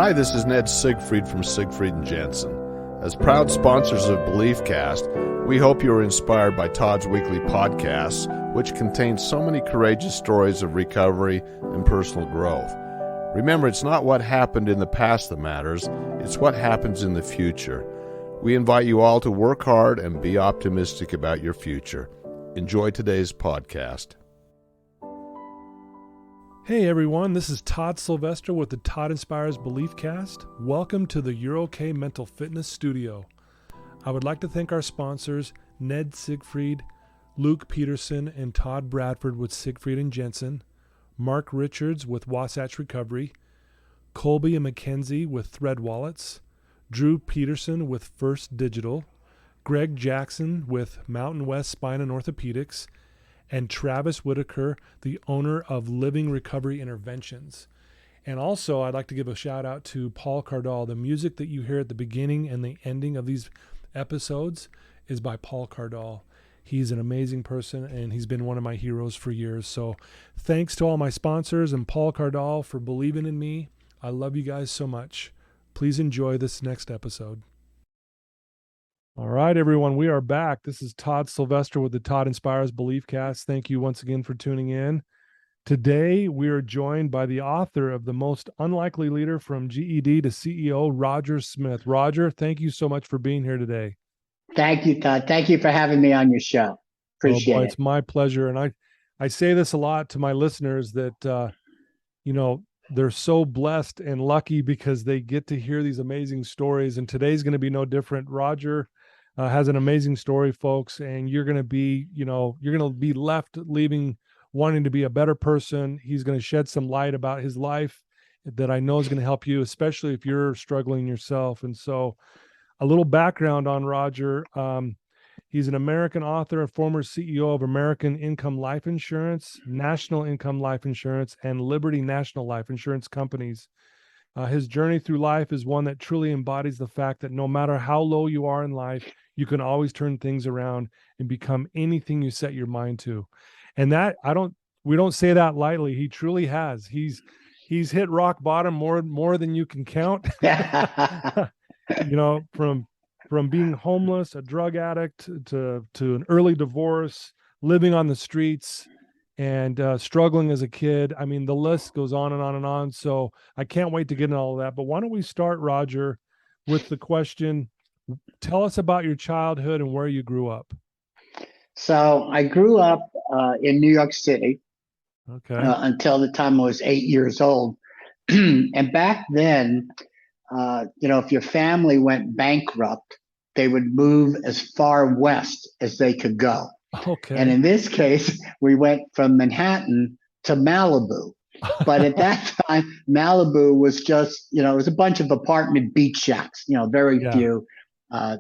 Hi, this is Ned Siegfried from Siegfried and Jensen. As proud sponsors of BeliefCast, we hope you are inspired by Todd's weekly podcasts, which contain so many courageous stories of recovery and personal growth. Remember, it's not what happened in the past that matters, it's what happens in the future. We invite you all to work hard and be optimistic about your future. Enjoy today's podcast. Hey everyone, this is Todd Sylvester with the Todd Inspires BeliefCast. Welcome to the You're OK Mental Fitness Studio. I would like to thank our sponsors, Ned Siegfried, Luke Peterson, and Todd Bradford with Siegfried and Jensen, Mark Richards with Wasatch Recovery, Colby and Mackenzie with Thread Wallets, Drew Peterson with First Digital, Greg Jackson with Mountain West Spine and Orthopedics, and Travis Whitaker, the owner of Living Recovery Interventions. And also, I'd like to give a shout out to Paul Cardall. The music that you hear at the beginning and the ending of these episodes is by Paul Cardall. He's an amazing person, and he's been one of my heroes for years. So thanks to all my sponsors and Paul Cardall for believing in me. I love you guys so much. Please enjoy this next episode. All right, everyone, we are back. This is Todd Sylvester with the Todd Inspires BeliefCast. Thank you once again for tuning in. Today, we are joined by the author of The Most Unlikely Leader from GED to CEO, Roger Smith. Roger, thank you so much for being here today. Thank you, Todd. Thank you for having me on your show. Appreciate it. It's my pleasure. And I say this a lot to my listeners that, they're so blessed and lucky because they get to hear these amazing stories. And today's going to be no different. Roger has an amazing story, folks, and you're going to be left leaving wanting to be a better person. He's going to shed some light about his life that I know is going to help you, especially if you're struggling yourself. And so a little background on Roger. He's an American author and former CEO of American Income Life Insurance, National Income Life Insurance, and Liberty National Life Insurance companies. His journey through life is one that truly embodies the fact that no matter how low you are in life, you can always turn things around and become anything you set your mind to. And that we don't say that lightly. He truly has. He's hit rock bottom more than you can count. From being homeless, a drug addict, to an early divorce, living on the streets, and struggling as a kid. I mean, the list goes on and on and on. So I can't wait to get into all of that. But why don't we start, Roger, with the question, tell us about your childhood and where you grew up. So I grew up in New York City until the time I was 8 years old. And back then, if your family went bankrupt, they would move as far west as they could go. Okay. And in this case, we went from Manhattan to Malibu. But at that time, Malibu was just, it was a bunch of apartment beach shacks, very few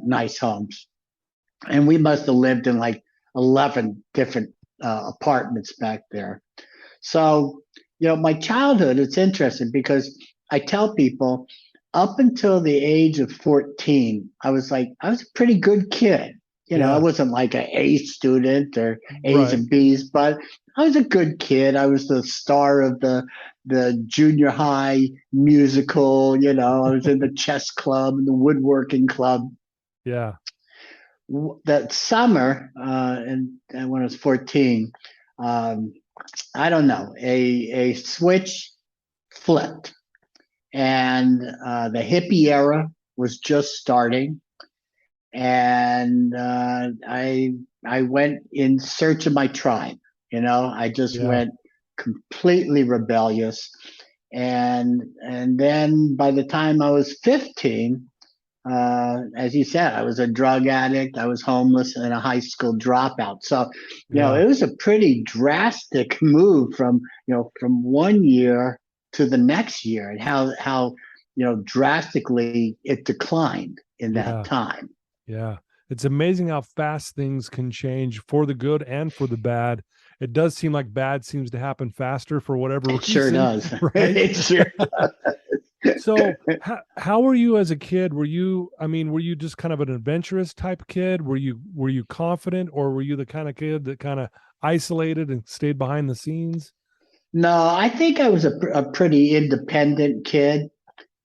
nice homes. And we must have lived in like 11 different apartments back there. So, my childhood, it's interesting because I tell people up until the age of 14, I was a pretty good kid. I wasn't like an A student or A's and B's, but I was a good kid. I was the star of the junior high musical. I was in the chess club and the woodworking club. Yeah. That summer, and when I was 14, I don't know, a switch flipped, and the hippie era was just starting. And I went in search of my tribe. I just went completely rebellious. And then by the time I was 15, as you said, I was a drug addict. I was homeless and a high school dropout. So, it was a pretty drastic move from 1 year to the next year, and how drastically it declined in that time. Yeah. It's amazing how fast things can change for the good and for the bad. It does seem like bad seems to happen faster for whatever reason. It sure does. Right? It sure does. So how were you as a kid? Were you just kind of an adventurous type kid? Were you confident, or were you the kind of kid that kind of isolated and stayed behind the scenes? No, I think I was a pretty independent kid.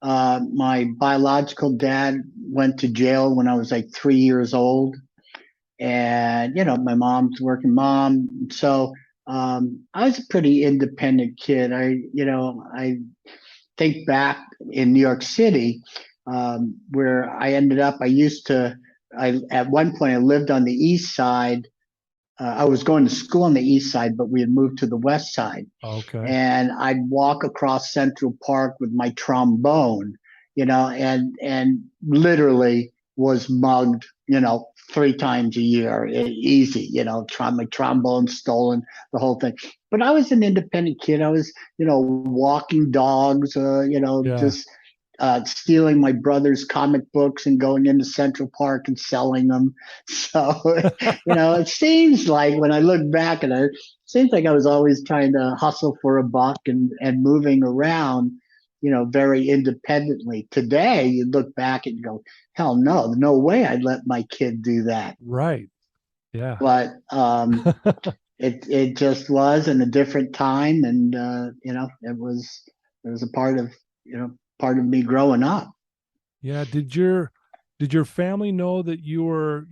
My biological dad went to jail when I was like 3 years old. And, my mom's working mom. So I was a pretty independent kid. I think back in New York City, where I ended up, at one point, I lived on the east side. I was going to school on the east side, but we had moved to the west side. Okay. And I'd walk across Central Park with my trombone, and literally was mugged, 3 times a year, easy, my trombone stolen, the whole thing. But I was an independent kid. I was, walking dogs, Yeah. just stealing my brother's comic books and going into Central Park and selling them. So, it seems like when I look back at it, it seems like I was always trying to hustle for a buck and moving around, very independently. Today, you look back and you go, hell no way I'd let my kid do that. Right. Yeah. But it just was in a different time, and it was a part of me growing up. Yeah. Did your family know that you were,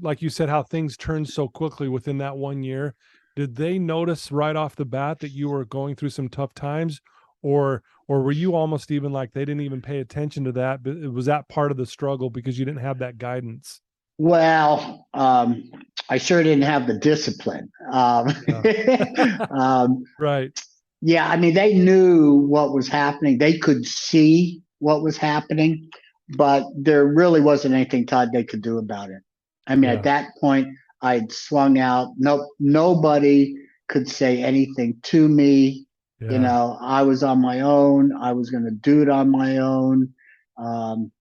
like you said, how things turned so quickly within that 1 year? Did they notice right off the bat that you were going through some tough times, or were you almost even like they didn't even pay attention to that? But was that part of the struggle because you didn't have that guidance? Well, I sure didn't have the discipline. Yeah. Um, Right. yeah, I mean, they knew what was happening. They could see what was happening, but there really wasn't anything, Todd, they could do about it. I mean, at Yeah. that point, I'd swung out. Nope, nobody could say anything to me. Yeah. I was on my own. I was going to do it on my own. Um,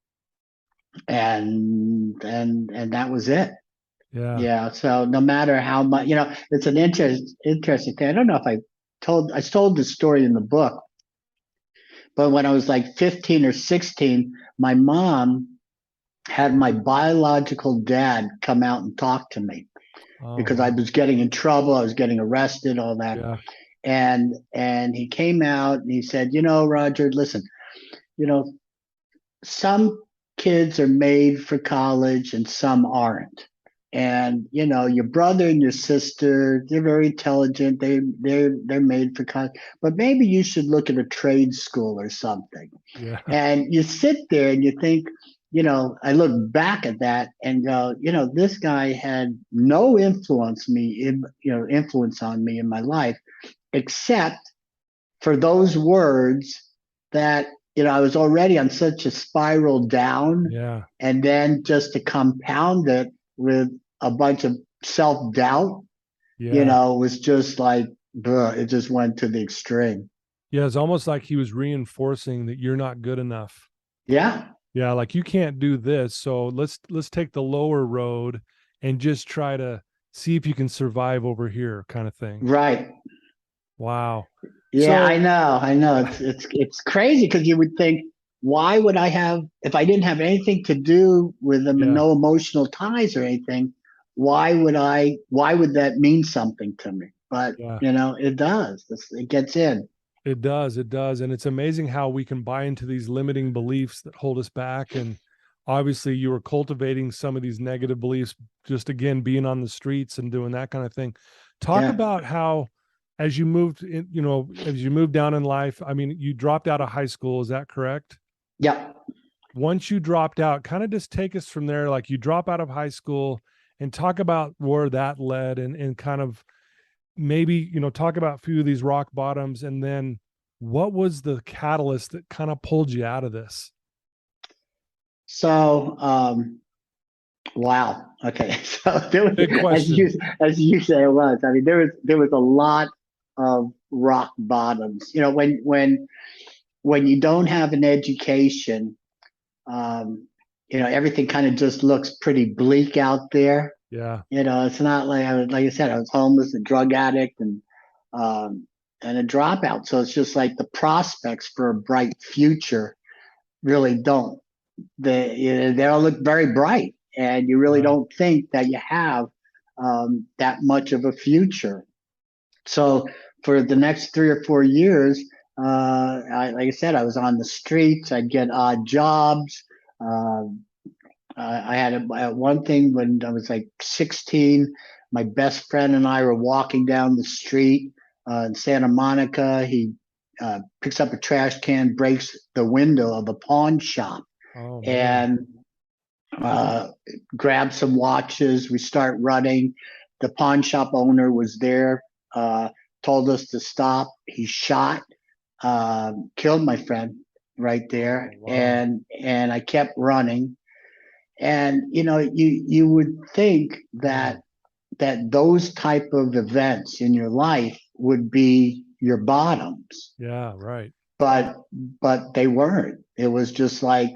and that was it. Yeah. Yeah. So no matter how much, it's an interesting thing. I don't know if I told the story in the book, but when I was like 15 or 16, my mom had my biological dad come out and talk to me Oh, because I wow. was getting in trouble. I was getting arrested, all that. Yeah. And he came out and he said, Roger, listen, you know, some kids are made for college and some aren't. And your brother and your sister, they're very intelligent. They're made for college, but maybe you should look at a trade school or something. Yeah. And you sit there and you think, I look back at that and go, this guy had no influence on me in my life, except for those words that, I was already on such a spiral down. Yeah. And then just to compound it with a bunch of self-doubt, Yeah. was just like, it just went to the extreme. Yeah. It's almost like he was reinforcing that you're not good enough. Yeah. Yeah, like you can't do this. So let's take the lower road and just try to see if you can survive over here, kind of thing. Right. Wow. Yeah, I So know. I know. It's crazy because you would think, why would I have, if I didn't have anything to do with them and yeah, no emotional ties or anything, why would that mean something to me? But, yeah. it does. It gets in. It does. It does. And it's amazing how we can buy into these limiting beliefs that hold us back. And obviously you were cultivating some of these negative beliefs, just again, being on the streets and doing that kind of thing. Talk Yeah. about how, as you moved in, as you moved down in life, I mean, you dropped out of high school. Is that correct? Yeah. Once you dropped out, kind of just take us from there. Like you drop out of high school and talk about where that led and kind of maybe, talk about a few of these rock bottoms, and then what was the catalyst that kind of pulled you out of this? So, wow. Okay. So there was, Big as you question. as you say, it was. I mean, there was a lot of rock bottoms. When you don't have an education, um, everything kind of just looks pretty bleak out there. Yeah. It's not like I said, I was homeless, a drug addict, um, and a dropout. So it's just like the prospects for a bright future really don't. They all look very bright, and you really Right. don't think that you have that much of a future. So for the next 3 or 4 years, Like I said, I was on the streets. I'd get odd jobs. Uh, I had one thing when I was like 16. My best friend and I were walking down the street in Santa Monica. He picks up a trash can, breaks the window of a pawn shop, Oh man. and uh, grabs some watches. We start running. The pawn shop owner was there, uh, told us to stop. He shot, killed my friend right there, Oh, wow. and I kept running. And you would think that Man. those type of events in your life would be your bottoms, Yeah, right. but they weren't. It was just like,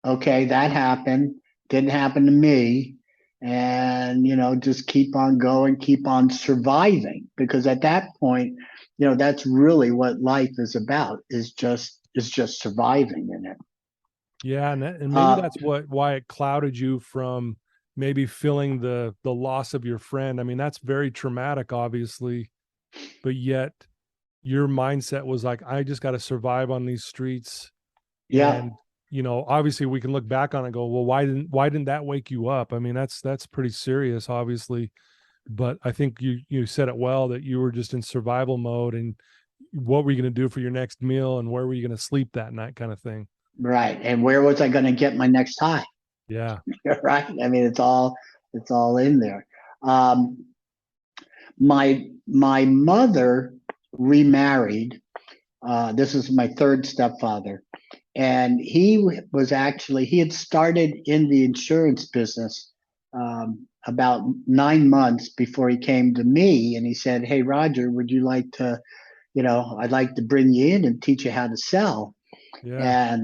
okay, that happened, didn't happen to me, and just keep on going, keep on surviving, because at that point, that's really what life is about, is just surviving in it. Yeah, and maybe uh, that's why it clouded you from maybe feeling the loss of your friend. I mean, that's very traumatic, obviously, but yet your mindset was like, I just got to survive on these streets. yeah. And obviously we can look back on it and go, well, why didn't that wake you up? I mean, that's pretty serious, obviously. But I think you said it well, that you were just in survival mode, and what were you going to do for your next meal, and where were you going to sleep that night, kind of thing. Right. And where was I going to get my next high? Yeah. Right. I mean, it's all in there. Um, my mother remarried. This is my third stepfather, and he had started in the insurance business about 9 months before he came to me, and he said, "Hey, Roger, would you like to? I'd like to bring you in and teach you how to sell." Yeah.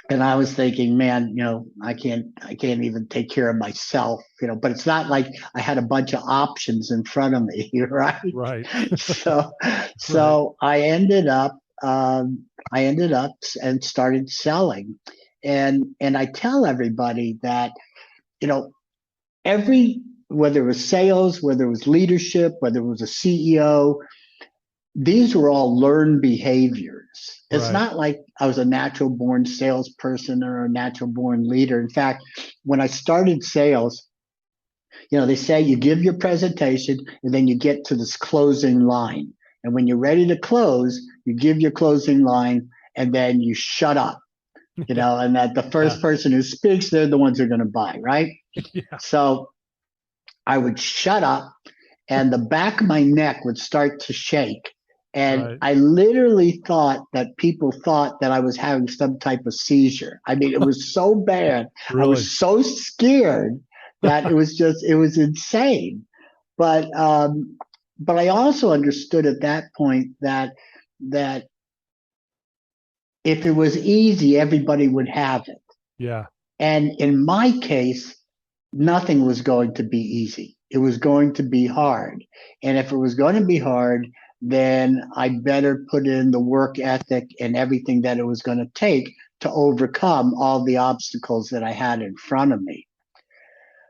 And I was thinking, man, I can't even take care of myself, but it's not like I had a bunch of options in front of me, right? Right. So, Right. so I ended up and started selling. And I tell everybody that, you know, every, whether it was sales, whether it was leadership, whether it was a CEO, these were all learned behaviors. It's Right. not like I was a natural born salesperson or a natural born leader. In fact, when I started sales, they say you give your presentation and then you get to this closing line. And when you're ready to close, you give your closing line and then you shut up, Yeah. and that the Yeah. first person who speaks, they're the ones who are going to buy, right? Yeah. So I would shut up and the back of my neck would start to shake. And Right. I literally thought that people thought that I was having some type of seizure. I mean, it was so bad. I Really. was so scared that it was insane. But I also understood at that point that if it was easy, everybody would have it. Yeah. And in my case, nothing was going to be easy. It was going to be hard. And if it was going to be hard, then I better put in the work ethic and everything that it was going to take to overcome all the obstacles that I had in front of me.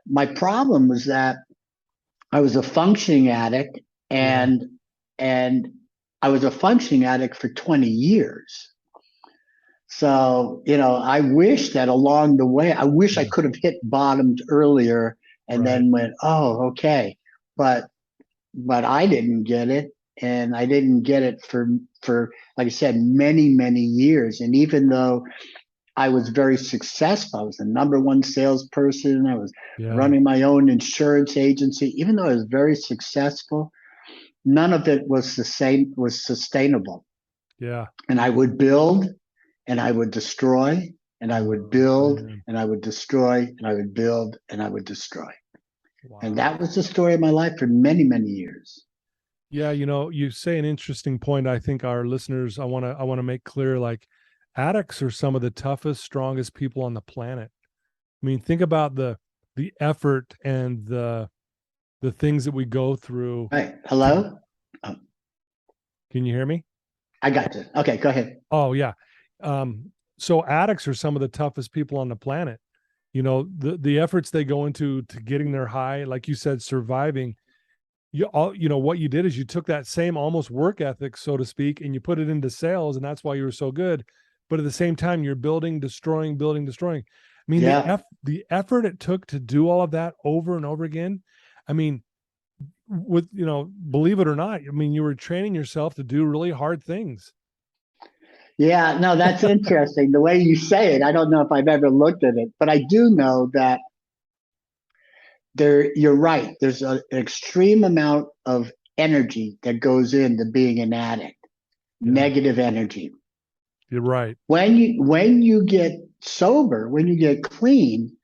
My problem was that I was a functioning addict, Yeah. and and I was a functioning addict for 20 years. So, I wish that along the way, I wish I Yeah. could have hit bottomed earlier and Right. then went, oh, okay. But I didn't get it. And I didn't get it for like I said, many, many years. And even though I was very successful, I was the number one salesperson, I was Yeah. running my own insurance agency, even though I was very successful, none of it was sustainable. Yeah. And I would build and I would destroy, and I would Oh build man. and I would destroy, and I would build and I would destroy. And Wow. that was the story of my life for many, many years. Yeah, you say an interesting point. I think our listeners, I want to make clear, like, addicts are some of the toughest, strongest people on the planet. I mean, think about the effort and the things that we go through Right. to, Hello? Oh, can you hear me? I got you. Okay, go ahead. Oh yeah. So addicts are some of the toughest people on the planet. The efforts they go into to getting their high, like you said, surviving. what you did is you took that same almost work ethic, so to speak, and you put it into sales, and that's why you were so good. But at the same time, you're building, destroying, building, destroying. I mean, Yeah. the effort it took to do all of that over and over again. I mean, with, believe it or not, I mean, you were training yourself to do really hard things. Yeah, no, that's interesting. The way you say it, I don't know if I've ever looked at it, but I do know that you're right. There's an extreme amount of energy that goes into being an addict, Yeah, negative energy. you're right. When you get sober, when you get clean,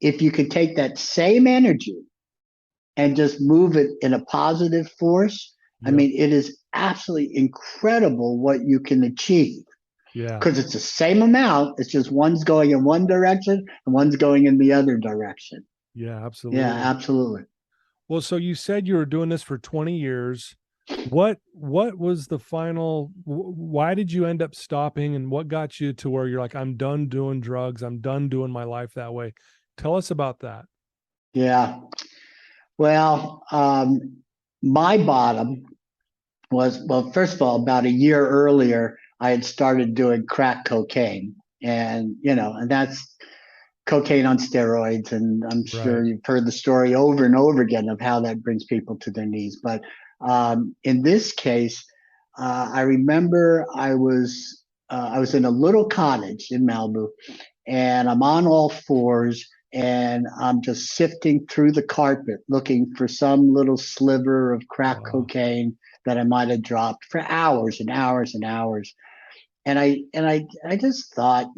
if you could take that same energy and just move it in a positive force, I Yep. mean, it is absolutely incredible what you can achieve Yeah. because it's the same amount. It's just one's going in one direction and one's going in the other direction. Yeah, Yeah, absolutely. absolutely. Well, so you said you were doing this for 20 years. What was the final why did you end up stopping, and what got you to where you're like, I'm done doing drugs. I'm done doing my life that way. Tell us about that. Yeah. Well, my bottom was, well, first of all, about a year earlier, I had started doing crack cocaine. And that's cocaine on steroids. And I'm Right. sure you've heard the story over and over again of how that brings people to their knees. But in this case, I remember I was in a little cottage in Malibu, and I'm on all fours, and I'm just sifting through the carpet looking for some little sliver of crack Wow. cocaine that I might have dropped for hours and hours and hours. And I just thought,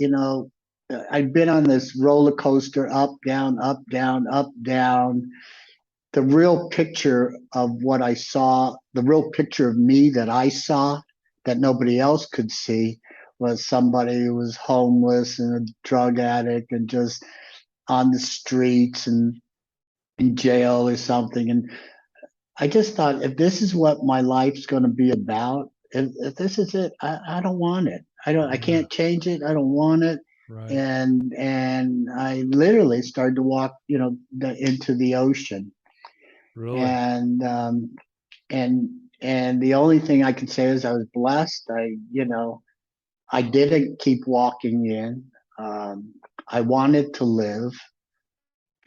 I'd been on this roller coaster, up, down, up, down, up, down. The real picture of what I saw, the real picture of me that I saw that nobody else could see, was somebody who was homeless and a drug addict and just on the streets and in jail or something. And I just thought, if this is what my life's going to be about, if this is it, I don't want it. I Yeah. can't change it. I don't want it. Right. And I literally started to walk, into the ocean. Really. And the only thing I can say is I was blessed. I didn't keep walking in. I wanted to live,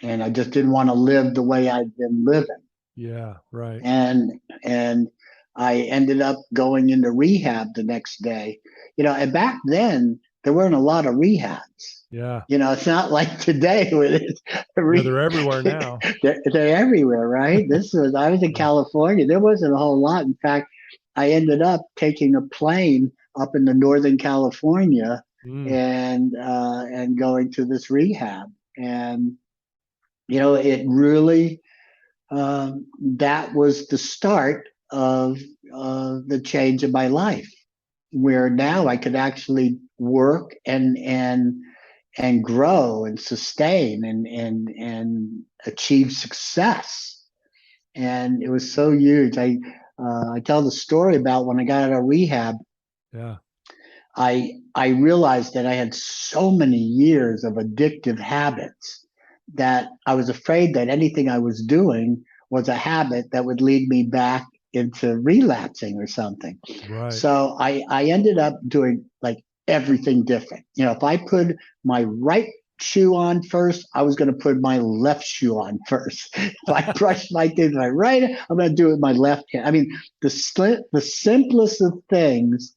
and I just didn't want to live the way I'd been living. Yeah. Right. And I ended up going into rehab the next day. And back then there weren't a lot of rehabs. Yeah. It's not like today with it. Yeah, they're everywhere now. They're everywhere, right? I was in Yeah. California. There wasn't a whole lot. In fact, I ended up taking a plane up into Northern California Mm. and going to this rehab. And it really that was the start of the change in my life, where now I could actually work and grow and sustain and achieve success. And it was so huge. I tell the story about when I got out of rehab. Yeah. I realized that I had so many years of addictive habits that I was afraid that anything I was doing was a habit that would lead me back into relapsing or something. Right. So I ended up doing like everything different. If I put my right shoe on first, I was going to put my left shoe on first. If I brush my teeth with my right, I'm going to do it with my left hand. I mean, the simplest of things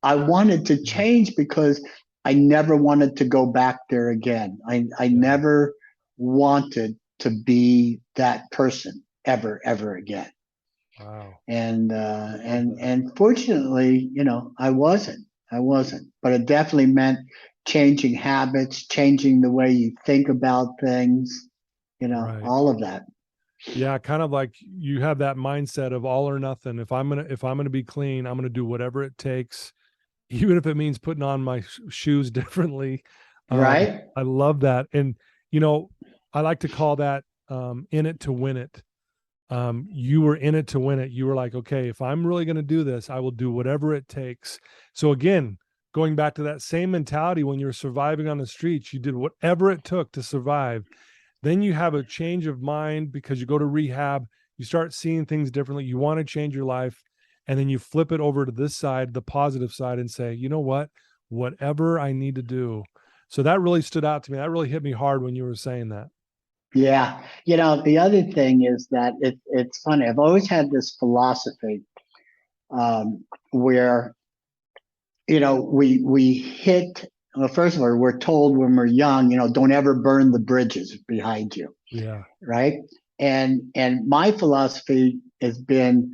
I wanted to Yeah. change because I never wanted to go back there again. I Yeah. never wanted to be that person ever again. Wow. And Love and that. and fortunately, I wasn't. I wasn't. But it definitely meant changing habits, changing the way you think about things, Right. all of that. Yeah, kind of like you have that mindset of all or nothing. If I'm gonna be clean, I'm gonna do whatever it takes, even if it means putting on my shoes differently. Right? I love that. And you know, I like to call that in it to win it. You were in it to win it. You were like, okay, if I'm really gonna do this, I will do whatever it takes. So again, going back to that same mentality when you're surviving on the streets, you did whatever it took to survive. Then you have a change of mind because you go to rehab, you start seeing things differently. You want to change your life. And then you flip it over to this side, the positive side, and say, you know what? Whatever I need to do. So that really stood out to me. That really hit me hard when you were saying that. Yeah. The other thing is that it's funny. I've always had this philosophy where, we hit, well, first of all, we're told when we're young, don't ever burn the bridges behind you. Yeah. Right. And my philosophy has been,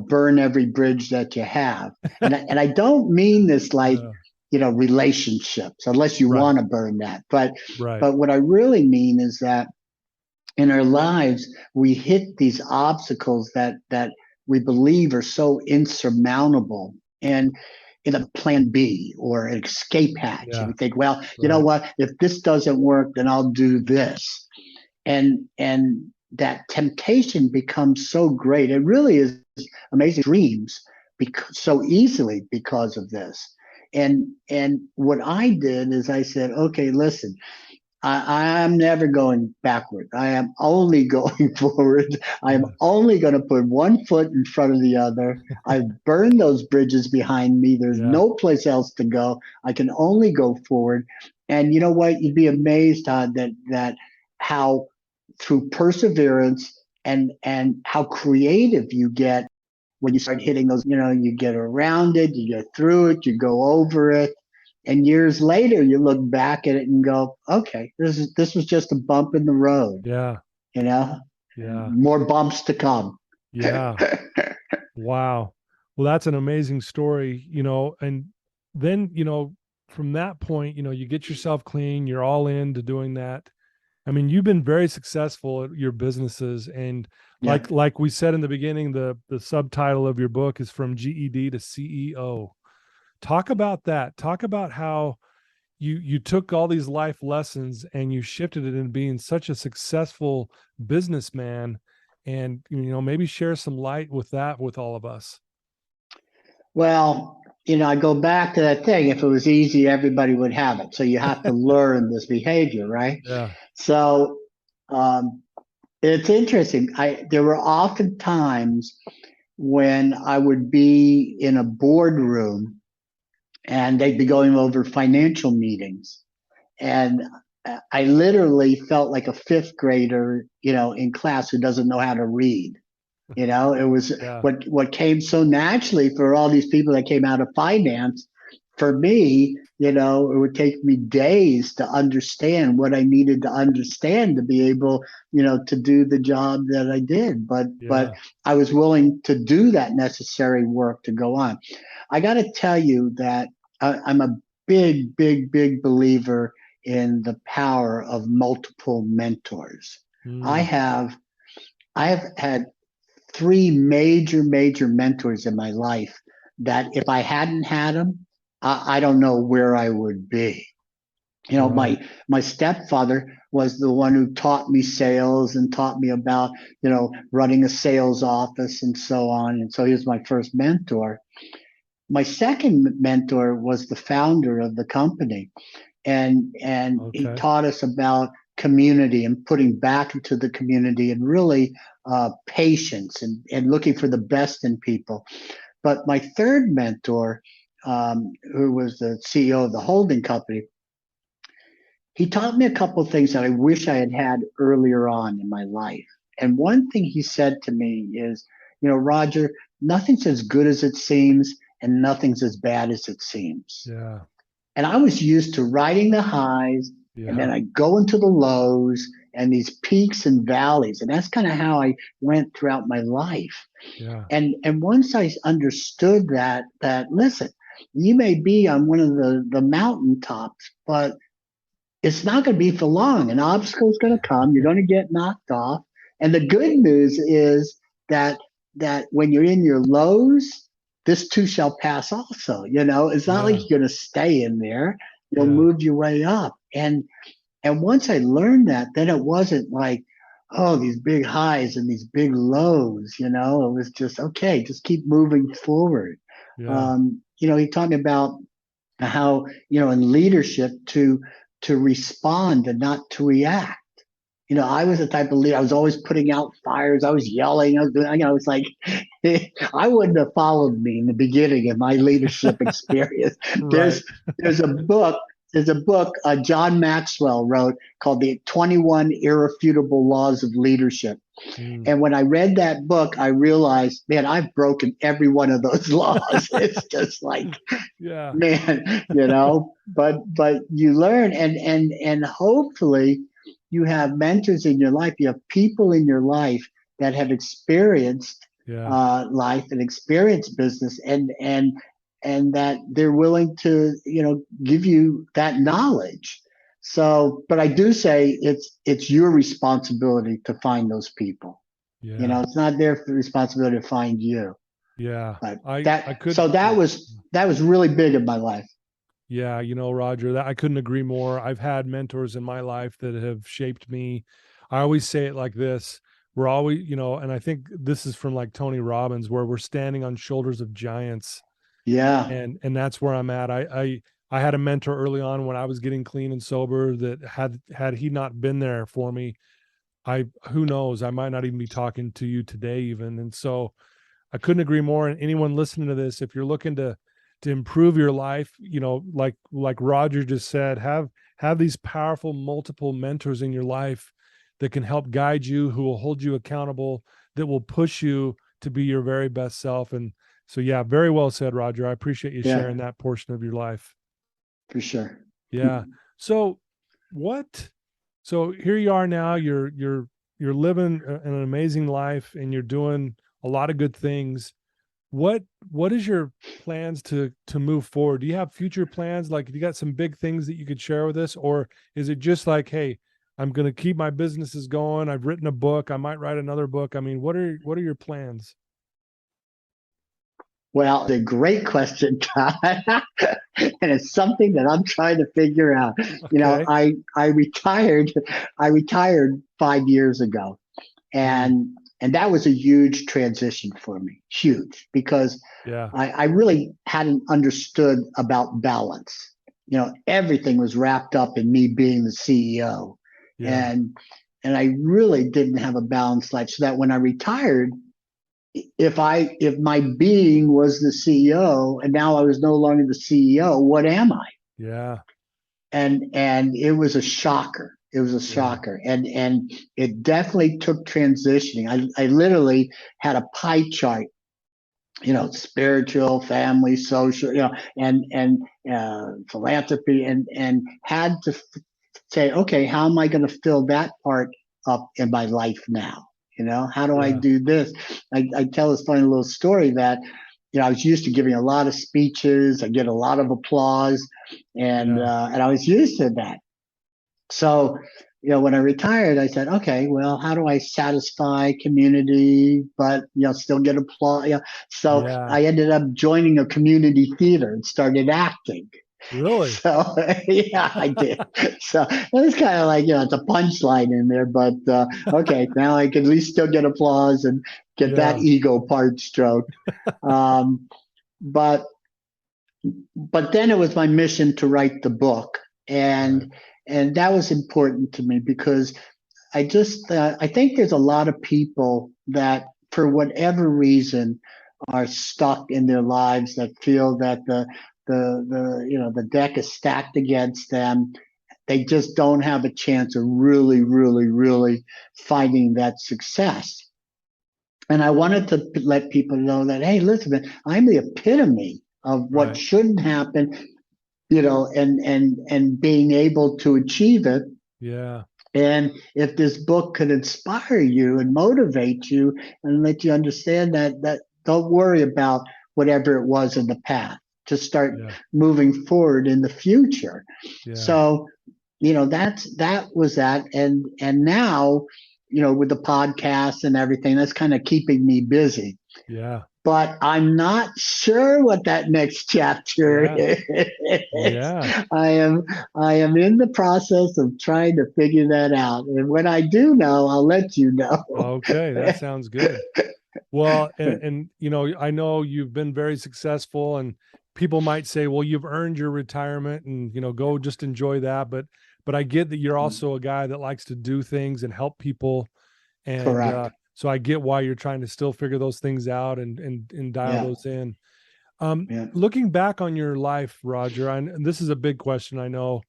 burn every bridge that you have. And I don't mean this like, relationships, unless you Right. want to burn that. But Right. what I really mean is that in our lives, we hit these obstacles that we believe are so insurmountable. And in a plan B or an escape hatch. Yeah. And we think, well, you know what? If this doesn't work, then I'll do this. And that temptation becomes so great. It really is amazing dreams so easily because of this. And what I did is I said, okay, listen, I'm never going backward. I am only going forward. I am only going to put one foot in front of the other. I've burned those bridges behind me. There's no place else to go. I can only go forward. And you know what? You'd be amazed, Todd, that how through perseverance and how creative you get when you start hitting those, you get around it, you get through it, you go over it. And years later, you look back at it and go, okay, this was just a bump in the road. Yeah. Yeah. More bumps to come. Yeah. Wow. Well, that's an amazing story, and then, from that point, you get yourself clean, you're all into doing that. I mean, you've been very successful at your businesses, and like we said in the beginning, the subtitle of your book is From GED to CEO. Talk about that. Talk about how you took all these life lessons and you shifted it into being such a successful businessman, and maybe share some light with that with all of us. Well, I go back to that thing. If it was easy, everybody would have it. So you have to learn this behavior, right? Yeah. So it's interesting. There were often times when I would be in a boardroom and they'd be going over financial meetings. And I literally felt like a fifth grader, in class who doesn't know how to read. It was what came so naturally for all these people that came out of finance. For me, it would take me days to understand what I needed to understand to be able, to do the job that I did. But I was willing to do that necessary work to go on. I got to tell you that I'm a big, big, big believer in the power of multiple mentors. I have had three major mentors in my life that if I hadn't had them, I don't know where I would be. My stepfather was the one who taught me sales and taught me about, running a sales office and so on. And so he was my first mentor. My second mentor was the founder of the company. And he taught us about community and putting back into the community and really patience and looking for the best in people. But my third mentor, who was the CEO of the holding company, he taught me a couple of things that I wish I had had earlier on in my life. And one thing he said to me is, Roger, nothing's as good as it seems and nothing's as bad as it seems. Yeah. And I was used to riding the highs and then I go into the lows and these peaks and valleys. And that's kind of how I went throughout my life. Yeah. And once I understood that listen, you may be on one of the mountaintops, but it's not going to be for long. An obstacle is going to come. You're going to get knocked off. And the good news is that when you're in your lows, this too shall pass also. It's not like you're going to stay in there. You'll move your way up. And once I learned that, then it wasn't like, oh, these big highs and these big lows, it was just, okay, just keep moving forward. Yeah. He taught me about how, in leadership to respond and not to react. I was the type of leader. I was always putting out fires. I was yelling. I was doing. I was like, I wouldn't have followed me in the beginning of my leadership experience. Right. There's there's a book. There's a book John Maxwell wrote called "The 21 Irrefutable Laws of Leadership." Mm. And when I read that book, I realized, man, I've broken every one of those laws. It's just like, Yeah. man, but you learn, and hopefully you have mentors in your life. You have people in your life that have experienced Yeah. life and experienced business, and that they're willing to give you that knowledge. So, but I do say it's your responsibility to find those people. Yeah. It's not their responsibility to find you. Yeah. But I that could, so that was really big in my life. yeah, Roger, that I couldn't agree more. I've had mentors in my life that have shaped me. I always say it like this. We're always, and I think this is from like Tony Robbins, where we're standing on shoulders of giants. Yeah, And that's where I'm at. I had a mentor early on when I was getting clean and sober that had he not been there for me, who knows, I might not even be talking to you today even. And so I couldn't agree more. And anyone listening to this, if you're looking to improve your life, like Roger just said, have these powerful multiple mentors in your life that can help guide you, who will hold you accountable, that will push you to be your very best self. And so, yeah, very well said, Roger. I appreciate you yeah, sharing that portion of your life. for sure. Yeah. So what, so here you are now, you're living an amazing life and you're doing a lot of good things. What is your plans to move forward? Do you have future plans? Like, you got some big things that you could share with us, or is it just like, hey, I'm going to keep my businesses going. I've written a book. I might write another book. I mean, what are your plans? Well, it's a great question, Todd. And it's something that I'm trying to figure out. Okay. I retired. I retired 5 years ago, Mm, and that was a huge transition for me, huge, because yeah. I really hadn't understood about balance. Everything was wrapped up in me being the CEO, Yeah. and I really didn't have a balanced life. So that when I retired, if my being was the CEO and now I was no longer the CEO, what am I? Yeah. And it was a shocker. It was a Yeah. shocker, and it definitely took transitioning. I literally had a pie chart, spiritual, family, social, and philanthropy, and had to say, okay, how am I going to fill that part up in my life now? How do I Yeah. do this? I tell this funny little story that, I was used to giving a lot of speeches. I get a lot of applause, Yeah. and I was used to that. So, when I retired, I said, okay, well, how do I satisfy community, but still get applause? So Yeah. I ended up joining a community theater and started acting. Really? So yeah, I did. So it was kind of like, it's a punchline in there, but okay, now I can at least still get applause and get that Yeah. ego part stroked. Um, but but then it was my mission to write the book, Right. and that was important to me because I think there's a lot of people that for whatever reason are stuck in their lives that feel that the deck is stacked against them. They just don't have a chance of really, really, really finding that success. And I wanted to let people know that, hey, listen, man, I'm the epitome of what Right. shouldn't happen, and being able to achieve it. Yeah. And if this book could inspire you and motivate you and let you understand that don't worry about whatever it was in the past. Just start Yeah. moving forward in the future. Yeah. So, that was that. And now, with the podcast and everything, that's kind of keeping me busy. Yeah. But I'm not sure what that next chapter Yeah. is. Yeah. I am in the process of trying to figure that out. And when I do know, I'll let you know. Okay. That sounds good. Well, and I know you've been very successful, and people might say, well, you've earned your retirement and, go just enjoy that. But I get that you're also a guy that likes to do things and help people. And Correct. so I get why you're trying to still figure those things out and dial Yeah. those in. Yeah. Looking back on your life, Roger, and this is a big question, I know.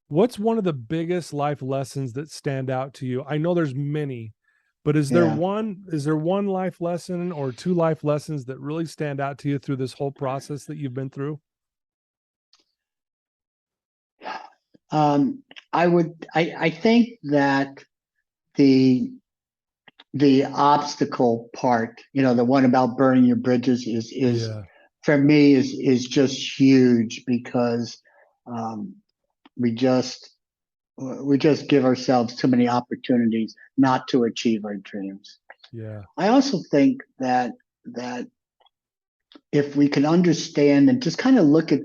What's one of the biggest life lessons that stand out to you? I know there's many, but is there Yeah. one life lesson or two life lessons that really stand out to you through this whole process that you've been through? I think that the the obstacle part, the one about burning your bridges is Yeah. for me is just huge because um, we just we just give ourselves too many opportunities not to achieve our dreams. Yeah. I also think that if we can understand and just kind of look at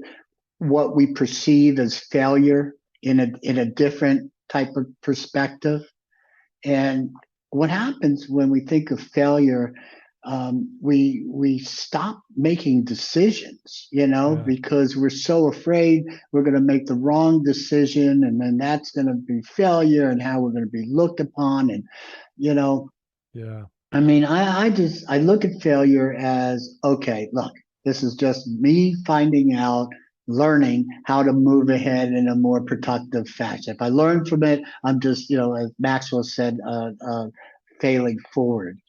what we perceive as failure in a different type of perspective. And what happens when we think of failure, we stop making decisions, Yeah. because we're so afraid we're going to make the wrong decision, and then that's going to be failure, and how we're going to be looked upon, and you know, Yeah. I mean, I look at failure as, okay, look, this is just me finding out, learning how to move ahead in a more productive fashion. If I learn from it, I'm just, as Maxwell said, failing forward.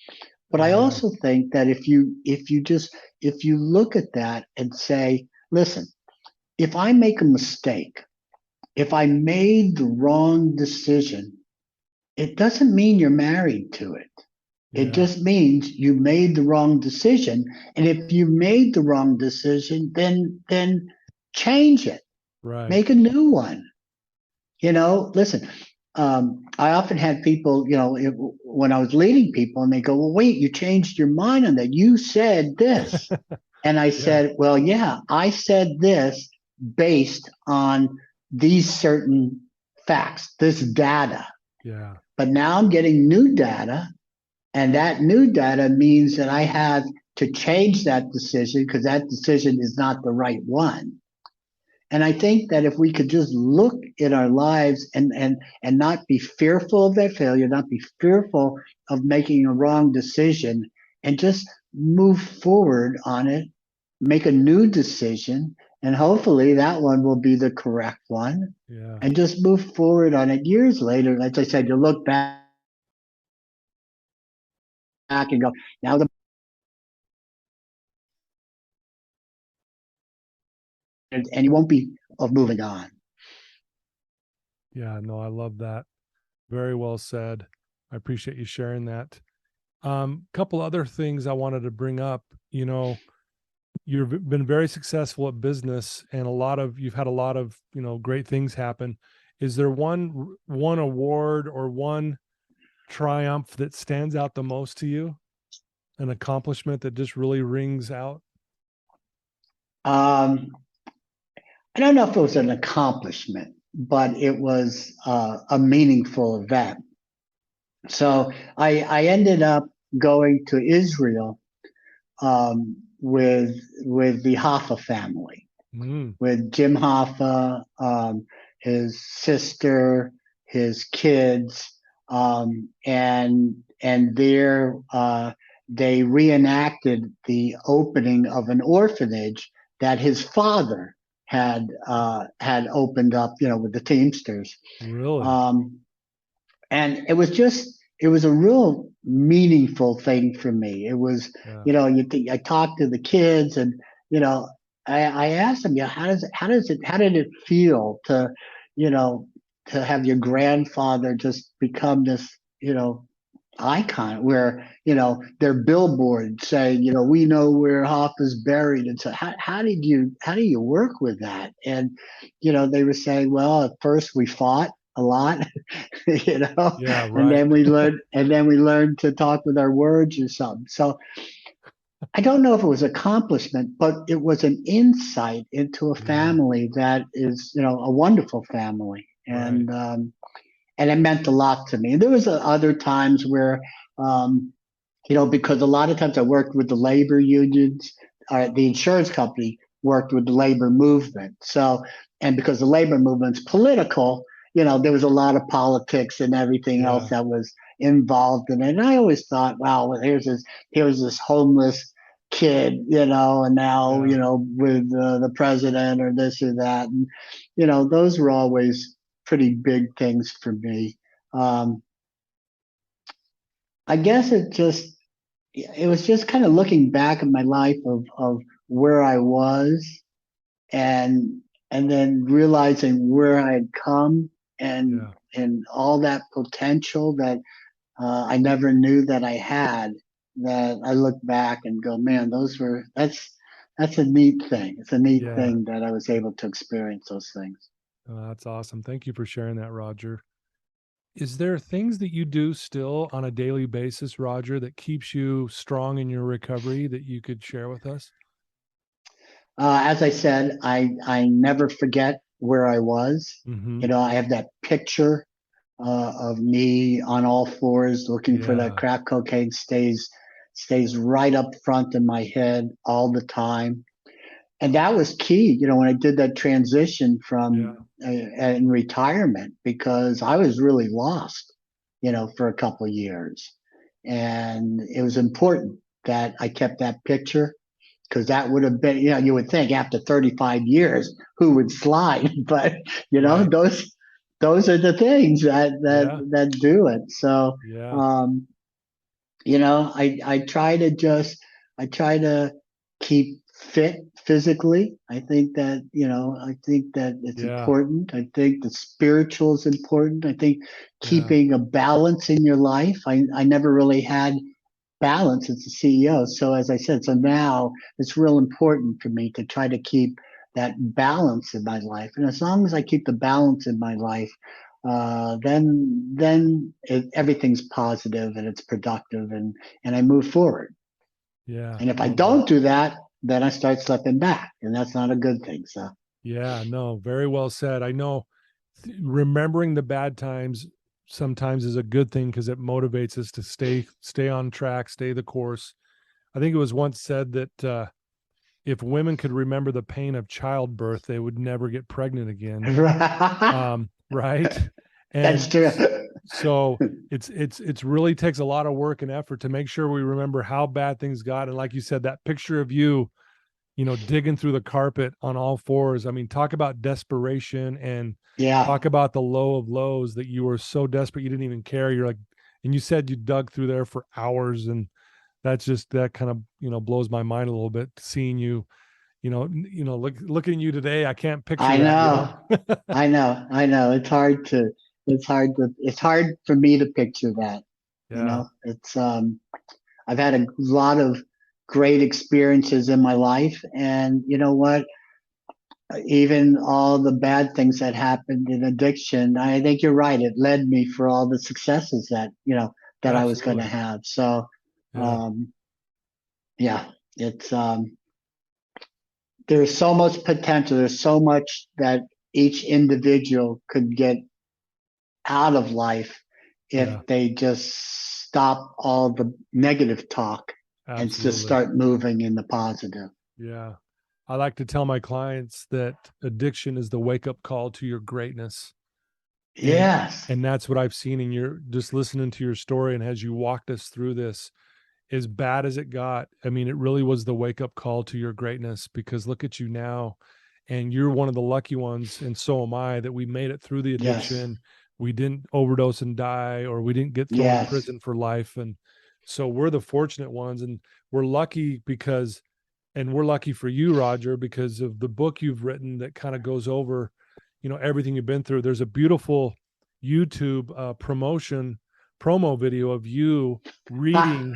But I Yeah. also think that if you look at that and say, listen, if I make a mistake, if I made the wrong decision, it doesn't mean you're married to it. It Yeah. just means you made the wrong decision. And if you made the wrong decision, then change it. Right. Make a new one. Listen, I often had people, when I was leading people, and they go, "Well, wait, you changed your mind on that. You said this." And I Yeah. said, "Well, yeah, I said this based on these certain facts, this data. Yeah. But now I'm getting new data, and that new data means that I have to change that decision because that decision is not the right one." And I think that if we could just look in our lives and not be fearful of that failure, not be fearful of making a wrong decision, and just move forward on it, make a new decision, and hopefully that one will be the correct one, Yeah. and just move forward on it years later. As I said, you look back and go, now the and you won't be of moving on. Yeah. No, I love that. Very well said. I appreciate you sharing that. Couple other things I wanted to bring up. You've been very successful at business, and you've had a lot of great things happen. Is there one award or one triumph that stands out the most to you? An accomplishment that just really rings out? Um, I don't know if it was an accomplishment, but it was a meaningful event. So I ended up going to Israel with the Hoffa family, Mm, with Jim Hoffa, his sister, his kids, and there they reenacted the opening of an orphanage that his father had opened up, with the Teamsters. really? Um, and it was a real meaningful thing for me. It was, Yeah. I talked to the kids, and you know I asked them, how did it feel to, you know to have your grandfather just become this, icon, where their billboard saying, we know where Hoff is buried. And so how do you work with that? And they were saying, well, at first we fought a lot, Yeah, and right. then we learned to talk with our words or something. So I don't know if it was accomplishment, but it was an insight into a Yeah, family that is, a wonderful family. right. And it meant a lot to me. And there was other times where, because a lot of times I worked with the labor unions, the insurance company worked with the labor movement. So, and because the labor movement's political, there was a lot of politics and everything else that was involved in it. And I always thought, wow, well, here's this homeless kid, and now, with the president or this or that. And, those were always pretty big things for me. I guess it was just kind of looking back at my life of where I was and then realizing where I had come and all that potential that I never knew that I had, that I look back and go, man, that's a neat thing. It's a neat thing that I was able to experience those things. Oh, that's awesome. Thank you for sharing that, Roger. Is there things that you do still on a daily basis, Roger, that keeps you strong in your recovery that you could share with us? As I said, I never forget where I was. Mm-hmm. I have that picture of me on all fours looking for that crack cocaine stays right up front in my head all the time. And that was key, when I did that transition from in retirement, because I was really lost, for a couple of years. And it was important that I kept that picture, because that would have been, you would think after 35 years, who would slide? But, those are the things that do it. So, I try to keep fit physically. I think that it's important. I think the spiritual is important. I think keeping a balance in your life. I never really had balance as a CEO. So as I said, so now it's real important for me to try to keep that balance in my life. And as long as I keep the balance in my life, then everything's positive and it's productive, and I move forward. Yeah. And if I don't do that, then I start slipping back, and that's not a good thing. So yeah, no, very well said. I know remembering the bad times sometimes is a good thing because it motivates us to stay on track, stay the course. I think it was once said that if women could remember the pain of childbirth, they would never get pregnant again. Right? And that's true. So it's really takes a lot of work and effort to make sure we remember how bad things got. And like you said, that picture of you, digging through the carpet on all fours. I mean, talk about desperation, and talk about the low of lows, that you were so desperate you didn't even care. You're like, and you said you dug through there for hours, and that kind of blows my mind a little bit, seeing you, looking at you today. I can't picture I know. that. I know. It's hard for me to picture that. It's I've had a lot of great experiences in my life, and you know what? Even all the bad things that happened in addiction, I think you're right. It led me for all the successes that I was going to have. So, it's there's so much potential. There's so much that each individual could get out of life if they just stop all the negative talk and just start moving in the positive. Yeah. I like to tell my clients that addiction is the wake-up call to your greatness. Yes. And that's what I've seen in your, just listening to your story, and as you walked us through this, as bad as it got, I mean, it really was the wake-up call to your greatness, because look at you now, and you're one of the lucky ones, and so am I, that we made it through the addiction. Yes. We didn't overdose and die, or we didn't get thrown in prison for life. And so we're the fortunate ones, and we're lucky because, and we're lucky for you, Roger, because of the book you've written that kind of goes over, everything you've been through. There's a beautiful YouTube promo video of you reading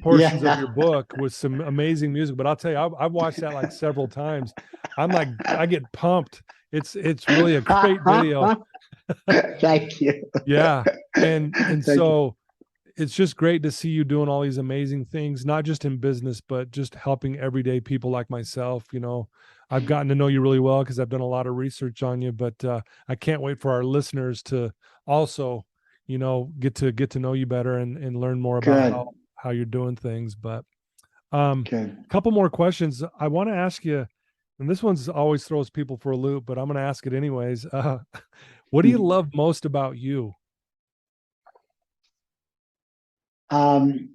portions of your book with some amazing music. But I'll tell you, I've watched that like several times. I'm like, I get pumped. It's really a great video. Thank you. Yeah. And so it's just great to see you doing all these amazing things, not just in business, but just helping everyday people like myself. I've gotten to know you really well because I've done a lot of research on you, but I can't wait for our listeners to also, get to know you better and learn more about how you're doing things. But a couple more questions. I want to ask you, And this one's always throws people for a loop, but I'm going to ask it anyways. What do you love most about you? Um,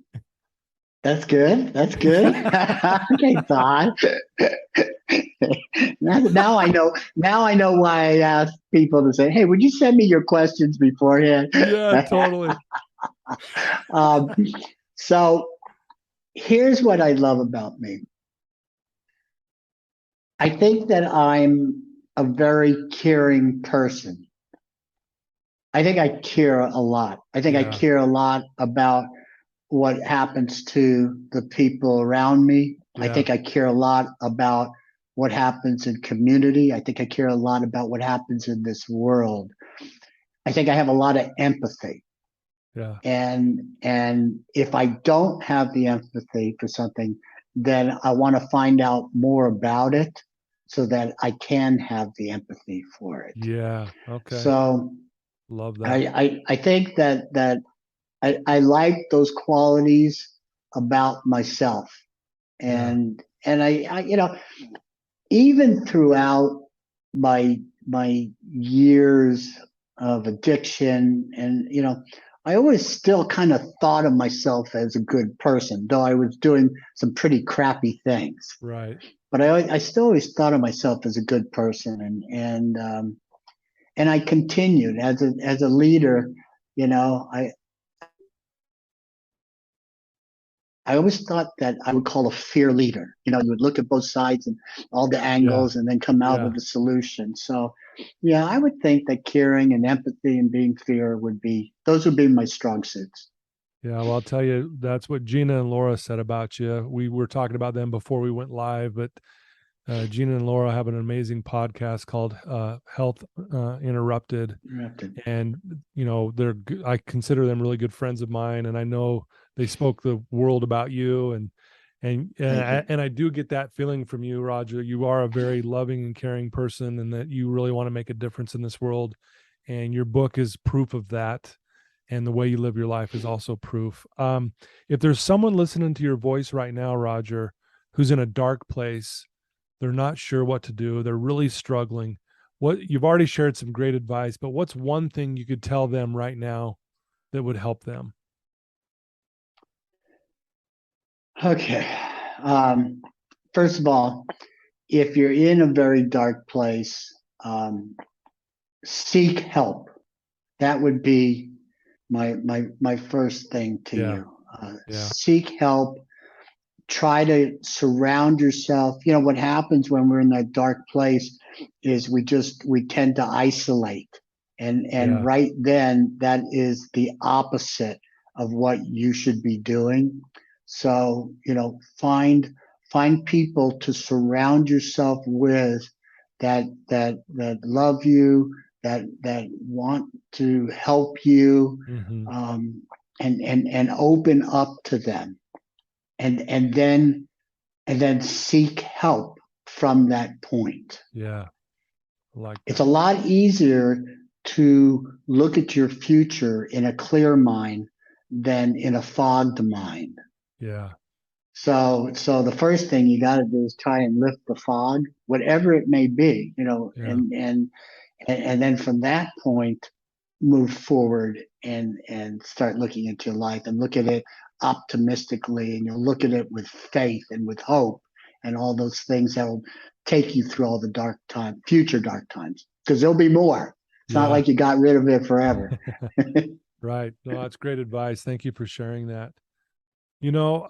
that's good. That's good. Okay, Todd. Now I know. Now I know why I ask people to say, "Hey, would you send me your questions beforehand?" Yeah, totally. um, so here's what I love about me. I think that I'm a very caring person. I think I care a lot. I think I Yeah. care a lot about what happens to the people around me. I Yeah. think I care a lot about what happens in community. I think I care a lot about what happens in this world. I think I have a lot of empathy. Yeah. And if I don't have the empathy for something, then I want to find out more about it so that I can have the empathy for it. Yeah. Okay. So Love that. I think that I like those qualities about myself. Yeah. And I even throughout my years of addiction, and I always still kind of thought of myself as a good person, though I was doing some pretty crappy things. Right. But I still always thought of myself as a good person, and I continued as a leader. I always thought that I would call a fear leader. You would look at both sides and all the Yeah. angles and then come out Yeah. with a solution. So, yeah, I would think that caring and empathy and being fair those would be my strong suits. Yeah. Well, I'll tell you, that's what Gina and Laura said about you. We were talking about them before we went live, but Gina and Laura have an amazing podcast called Health Interrupted. Interrupted. And, I consider them really good friends of mine. And I know they spoke the world about you. Thank you. And I do get that feeling from you, Roger. You are a very loving and caring person, and that you really want to make a difference in this world. And your book is proof of that. And the way you live your life is also proof. If there's someone listening to your voice right now, Roger, who's in a dark place, they're not sure what to do, they're really struggling. What you've already shared some great advice, but what's one thing you could tell them right now that would help them? Okay. Um, First of all, if you're in a very dark place, seek help. That would be my first thing to Yeah. you. Yeah. Seek help. Try to surround yourself. What happens when we're in that dark place is we tend to isolate, and Yeah. right then that is the opposite of what you should be doing. So find people to surround yourself with that love you, that want to help you, Hmm. and open up to them, and and then and then seek help from that point. Yeah. I like It's a that. lot easier to look at your future in a clear mind than in a fogged mind. Yeah. So the first thing you got to do is try and lift the fog, whatever it may be, Yeah. and then from that point move forward and start looking into your life and look at it optimistically, and you'll look at it with faith and with hope and all those things that will take you through all the future dark times, because there'll be more. It's not Yeah. like you got rid of it forever. Right. No, that's great advice. Thank you for sharing that. You know,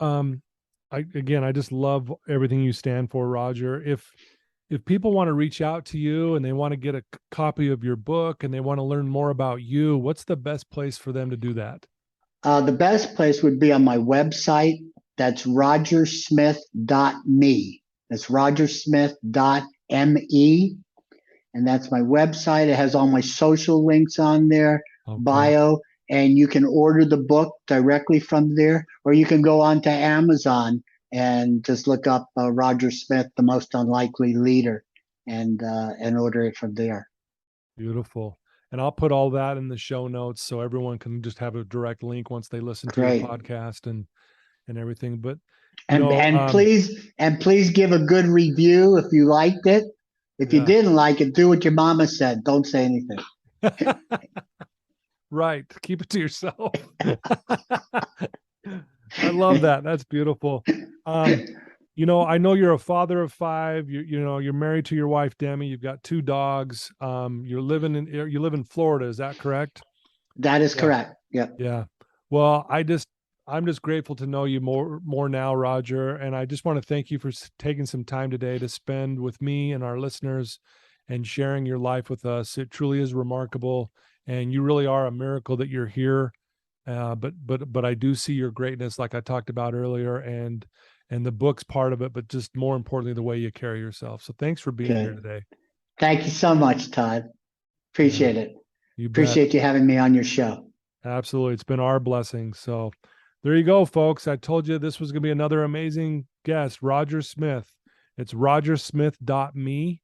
I just love everything you stand for, Roger. If people want to reach out to you and they want to get a copy of your book and they want to learn more about you, what's the best place for them to do that? The best place would be on my website. That's rogersmith.me. That's rogersmith.me. And that's my website. It has all my social links on there, Okay. bio, and you can order the book directly from there, or you can go on to Amazon and just look up Roger Smith, the most unlikely leader, and order it from there. Beautiful. And I'll put all that in the show notes so everyone can just have a direct link once they listen to your Great. podcast and everything. But Please give a good review if you liked it. If you didn't like it, do what your mama said. Don't say anything. Right. Keep it to yourself. I love that. That's beautiful. I know you're a father of 5. You're married to your wife, Demi. You've got 2 dogs. You live in Florida. Is that correct? That is correct. Yep. Yeah. Well, I'm just grateful to know you more now, Roger. And I just want to thank you for taking some time today to spend with me and our listeners and sharing your life with us. It truly is remarkable. And you really are a miracle that you're here. But I do see your greatness, like I talked about earlier, and the book's part of it, but just more importantly, the way you carry yourself. So thanks for being here today. Thank you so much, Todd. Appreciate it. You appreciate you having me on your show. Absolutely. It's been our blessing. So there you go, folks. I told you this was going to be another amazing guest, Roger Smith. It's rogersmith.me.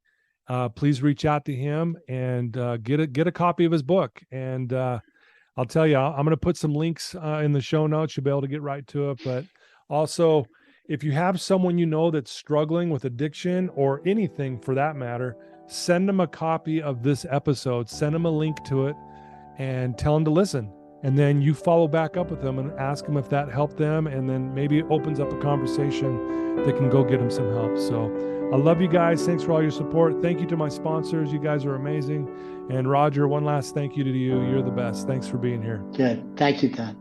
Please reach out to him and get a copy of his book. And I'll tell you, I'm going to put some links in the show notes. You'll be able to get right to it. But also, if you have someone you know that's struggling with addiction or anything for that matter, send them a copy of this episode. Send them a link to it and tell them to listen. And then you follow back up with them and ask them if that helped them. And then maybe it opens up a conversation that can go get them some help. So I love you guys. Thanks for all your support. Thank you to my sponsors. You guys are amazing. And Roger, one last thank you to you. You're the best. Thanks for being here. Good. Thank you, Todd.